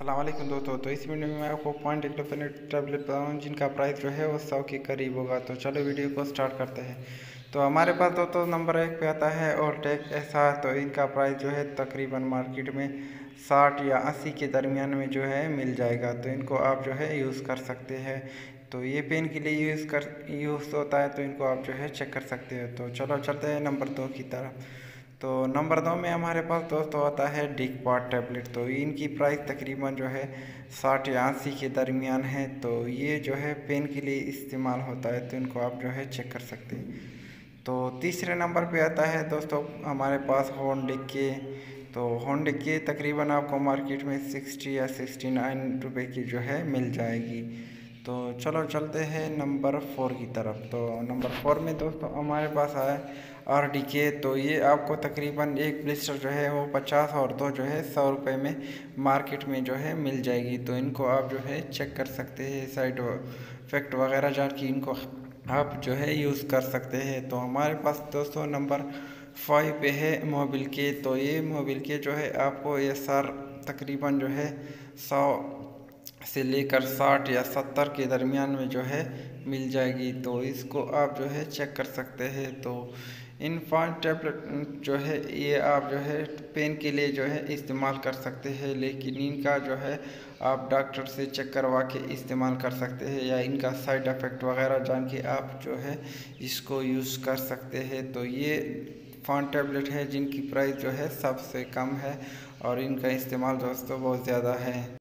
अस्सलामुअलैकुम दोस्तों। तो इस वीडियो में मैं आपको पॉइंट डिक्लोफेनेक टैबलेट बताऊँ जिनका प्राइस जो है वो 100 के करीब होगा। तो चलो वीडियो को स्टार्ट करते हैं। तो हमारे पास दोस्तों नंबर 1 पे आता है ऑलटेक एसआर। तो इनका प्राइस जो है तकरीबन मार्केट में 60 या 80 के दरमियान में जो है मिल जाएगा। तो इनको आप जो है यूज़ कर सकते हैं। तो ये पेन के लिए यूज़ होता है, तो इनको आप जो है चेक कर सकते हो। तो चलो चलते हैं नंबर 2 की तरफ। तो नंबर 2 में हमारे पास दोस्तों आता है डिकपार्ट टैबलेट। तो इनकी प्राइस तकरीबन जो है 60 या 80 के दरमियान है। तो ये जो है पेन के लिए इस्तेमाल होता है, तो इनको आप जो है चेक कर सकते हैं। तो तीसरे नंबर पे आता है दोस्तों हमारे पास हॉर्नडिक के। तो हॉर्नडिक के तकरीबन आपको मार्केट में 60 या 69 रुपये की जो है मिल जाएगी। तो चलो चलते हैं नंबर 4 की तरफ। तो नंबर 4 में दोस्तों हमारे पास है RDK। तो ये आपको तकरीबन एक ब्लिस्टर जो है वो 50 और दो जो है 100 रुपये में मार्केट में जो है मिल जाएगी। तो इनको आप जो है चेक कर सकते हैं, साइड इफेक्ट वगैरह जान के इनको आप जो है यूज़ कर सकते हैं। तो हमारे पास दोस्तों नंबर 5 पे है मोबिल के। तो ये मोबिल के जो है आपको ये सर तकरीबन जो है 100 से लेकर 60 या 70 के दरमियान में जो है मिल जाएगी। तो इसको आप जो है चेक कर सकते हैं। तो इन 5 टैबलेट जो है ये आप जो है पेन के लिए जो है इस्तेमाल कर सकते हैं, लेकिन इनका जो है आप डॉक्टर से चेक करवा के इस्तेमाल कर सकते हैं, या इनका साइड इफ़ेक्ट वगैरह जान के आप जो है इसको यूज़ कर सकते हैं। तो ये 5 टैबलेट है जिनकी प्राइस जो है सबसे कम है और इनका इस्तेमाल दोस्तों बहुत ज़्यादा है।